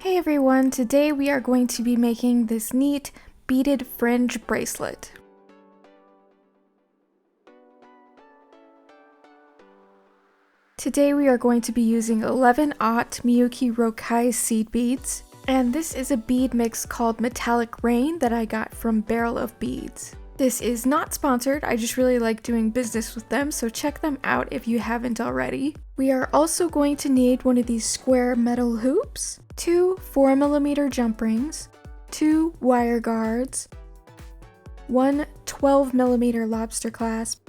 Hey everyone, today we are going to be making this neat beaded fringe bracelet. Today we are going to be using 11-aught Miyuki rocailles seed beads, and this is a bead mix called Metallic Rain that I got from Barrel of Beads. This is not sponsored, I just really like doing business with them, so check them out if you haven't already. We are also going to need one of these square metal hoops, 2 4mm jump rings, 2 wire guards, 1 12mm lobster clasp,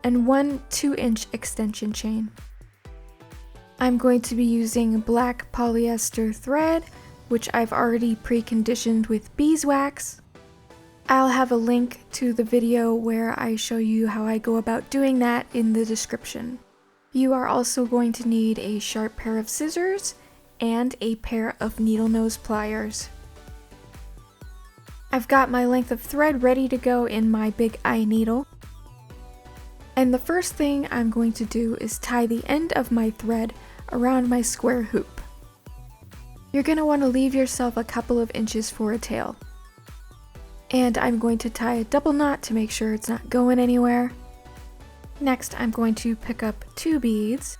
and 1 2-inch extension chain. I'm going to be using black polyester thread, which I've already preconditioned with beeswax. I'll have a link to the video where I show you how I go about doing that in the description. You are also going to need a sharp pair of scissors and a pair of needle nose pliers. I've got my length of thread ready to go in my big eye needle. And the first thing I'm going to do is tie the end of my thread around my square hoop. You're going to want to leave yourself a couple of inches for a tail. And I'm going to tie a double knot to make sure it's not going anywhere. Next, I'm going to pick up 2 beads.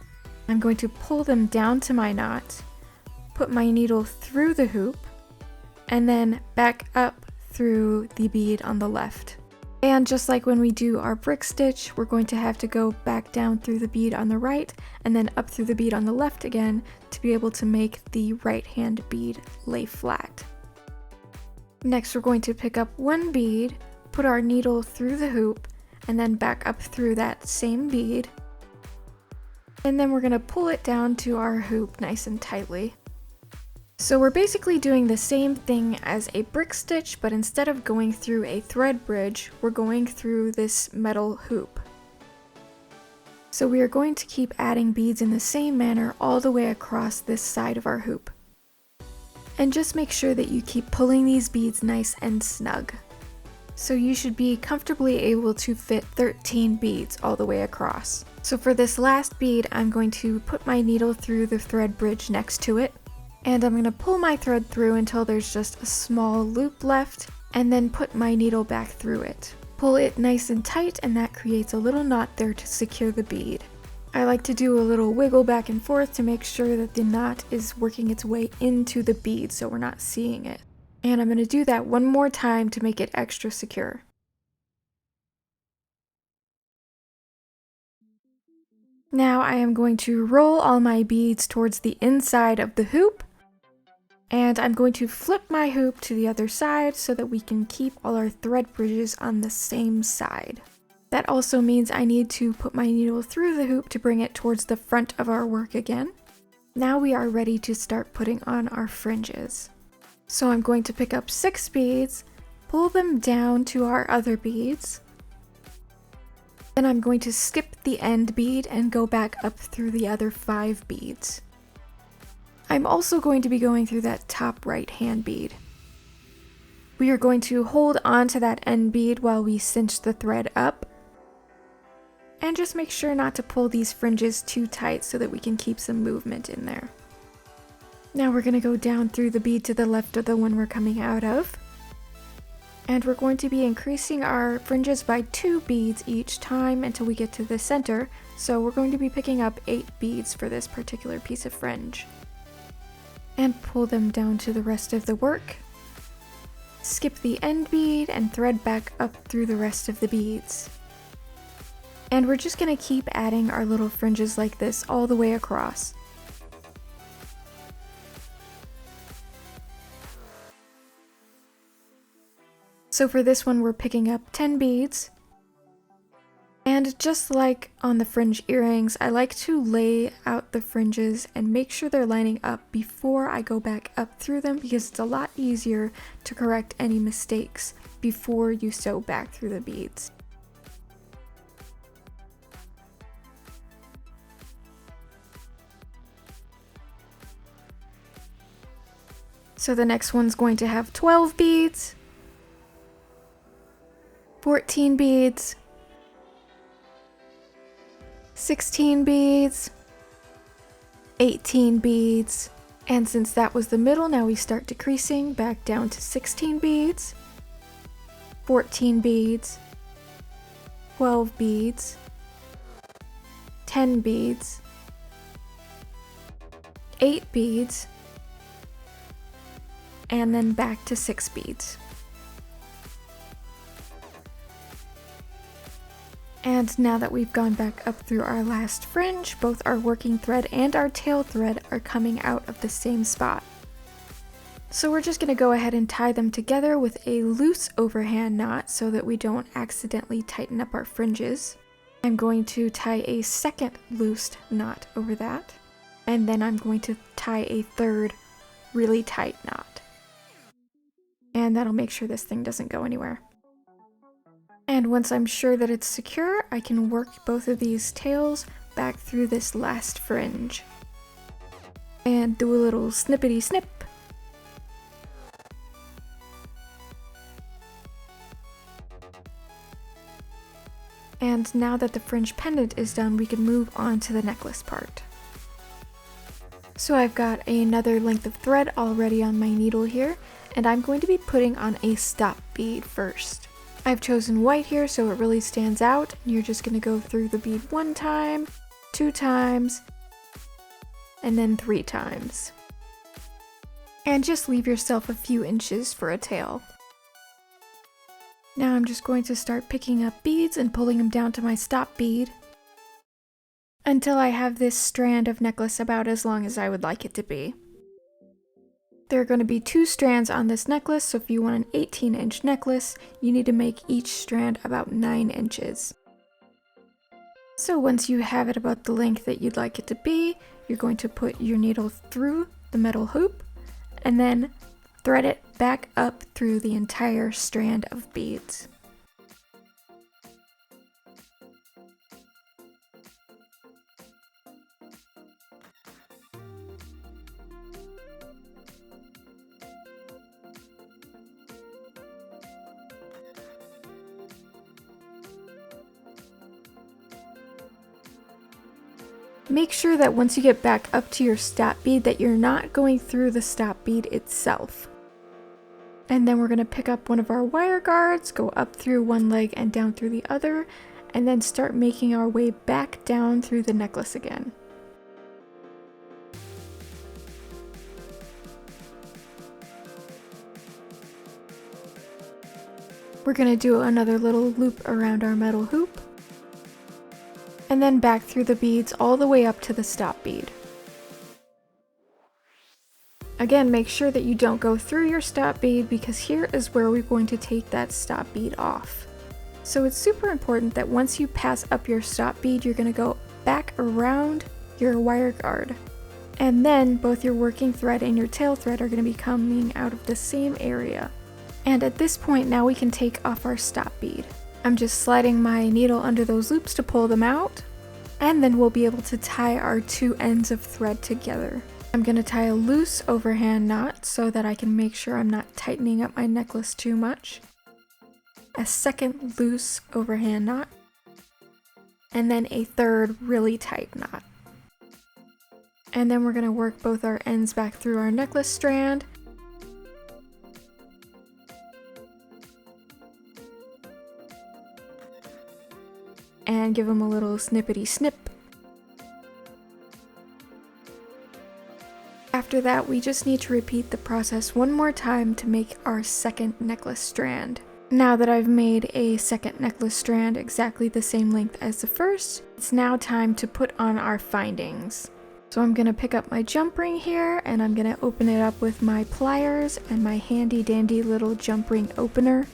I'm going to pull them down to my knot, put my needle through the hoop, and then back up through the bead on the left. And just like when we do our brick stitch, we're going to have to go back down through the bead on the right and then up through the bead on the left again to be able to make the right hand bead lay flat. Next, we're going to pick up 1 bead, put our needle through the hoop, and then back up through that same bead. And then we're going to pull it down to our hoop nice and tightly. So we're basically doing the same thing as a brick stitch, but instead of going through a thread bridge, we're going through this metal hoop. So we are going to keep adding beads in the same manner all the way across this side of our hoop. And just make sure that you keep pulling these beads nice and snug. So you should be comfortably able to fit 13 beads all the way across. So for this last bead, I'm going to put my needle through the thread bridge next to it. And I'm going to pull my thread through until there's just a small loop left, and then put my needle back through it. Pull it nice and tight, and that creates a little knot there to secure the bead. I like to do a little wiggle back and forth to make sure that the knot is working its way into the bead so we're not seeing it. And I'm going to do that one more time to make it extra secure. Now I am going to roll all my beads towards the inside of the hoop, and I'm going to flip my hoop to the other side so that we can keep all our thread bridges on the same side. That also means I need to put my needle through the hoop to bring it towards the front of our work again. Now we are ready to start putting on our fringes. So I'm going to pick up 6 beads, pull them down to our other beads. Then I'm going to skip the end bead and go back up through the other 5 beads. I'm also going to be going through that top right hand bead. We are going to hold on to that end bead while we cinch the thread up. And just make sure not to pull these fringes too tight so that we can keep some movement in there. Now we're going to go down through the bead to the left of the one we're coming out of. And we're going to be increasing our fringes by 2 beads each time until we get to the center. So we're going to be picking up 8 beads for this particular piece of fringe. And pull them down to the rest of the work. Skip the end bead and thread back up through the rest of the beads. And we're just going to keep adding our little fringes like this all the way across. So for this one, we're picking up 10 beads. And just like on the fringe earrings, I like to lay out the fringes and make sure they're lining up before I go back up through them, because it's a lot easier to correct any mistakes before you sew back through the beads. So the next one's going to have 12 beads, 14 beads, 16 beads, 18 beads, And since that was the middle, now we start decreasing back down to 16 beads, 14 beads, 12 beads, 10 beads, 8 beads, and then back to 6 beads. And now that we've gone back up through our last fringe, both our working thread and our tail thread are coming out of the same spot. So we're just going to go ahead and tie them together with a loose overhand knot so that we don't accidentally tighten up our fringes. I'm going to tie a second loose knot over that, and then I'm going to tie a third really tight knot. And that'll make sure this thing doesn't go anywhere. And once I'm sure that it's secure, I can work both of these tails back through this last fringe. And do a little snippety snip. And now that the fringe pendant is done, we can move on to the necklace part. So I've got another length of thread already on my needle here, and I'm going to be putting on a stop bead first. I've chosen white here so it really stands out. You're just going to go through the bead 1 time, 2 times, and then 3 times. And just leave yourself a few inches for a tail. Now I'm just going to start picking up beads and pulling them down to my stop bead until I have this strand of necklace about as long as I would like it to be. There are going to be 2 strands on this necklace, so if you want an 18-inch necklace, you need to make each strand about 9 inches. So once you have it about the length that you'd like it to be, you're going to put your needle through the metal hoop and then thread it back up through the entire strand of beads. Make sure that once you get back up to your stop bead that you're not going through the stop bead itself. And then we're going to pick up one of our wire guards, go up through one leg and down through the other, and then start making our way back down through the necklace again. We're going to do another little loop around our metal hoop, and then back through the beads all the way up to the stop bead. Again, make sure that you don't go through your stop bead because here is where we're going to take that stop bead off. So it's super important that once you pass up your stop bead, you're going to go back around your wire guard. And then both your working thread and your tail thread are going to be coming out of the same area. And at this point now we can take off our stop bead. I'm just sliding my needle under those loops to pull them out, and then we'll be able to tie our 2 ends of thread together. I'm going to tie a loose overhand knot so that I can make sure I'm not tightening up my necklace too much. A second loose overhand knot, and then a third really tight knot. And then we're going to work both our ends back through our necklace strand. And give them a little snippety snip. After that, we just need to repeat the process one more time to make our second necklace strand. Now that I've made a second necklace strand exactly the same length as the first, it's now time to put on our findings. So I'm going to pick up my jump ring here, and I'm going to open it up with my pliers and my handy dandy little jump ring opener.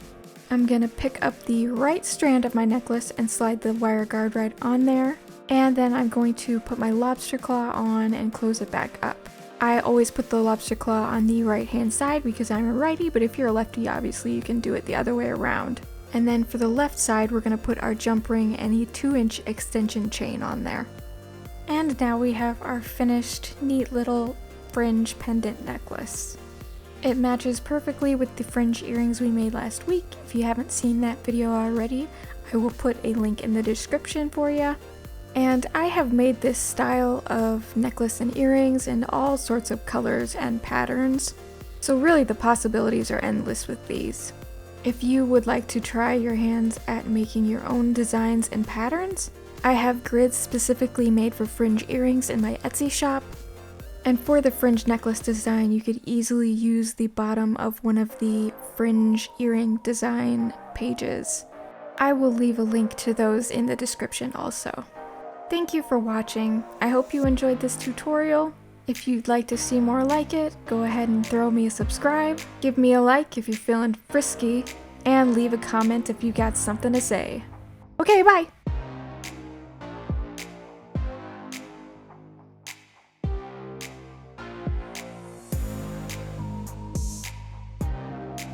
I'm going to pick up the right strand of my necklace and slide the wire guard right on there, and then I'm going to put my lobster claw on and close it back up. I always put the lobster claw on the right hand side because I'm a righty, but if you're a lefty, obviously you can do it the other way around. And then for the left side, we're going to put our jump ring and a 2-inch extension chain on there. And now we have our finished neat little fringe pendant necklace. It matches perfectly with the fringe earrings we made last week. If you haven't seen that video already, I will put a link in the description for you. And I have made this style of necklace and earrings in all sorts of colors and patterns, so really the possibilities are endless with these. If you would like to try your hands at making your own designs and patterns, I have grids specifically made for fringe earrings in my Etsy shop. And for the fringe necklace design, you could easily use the bottom of one of the fringe earring design pages. I will leave a link to those in the description also. Thank you for watching. I hope you enjoyed this tutorial. If you'd like to see more like it, go ahead and throw me a subscribe, give me a like if you're feeling frisky, and leave a comment if you got something to say. Okay, bye!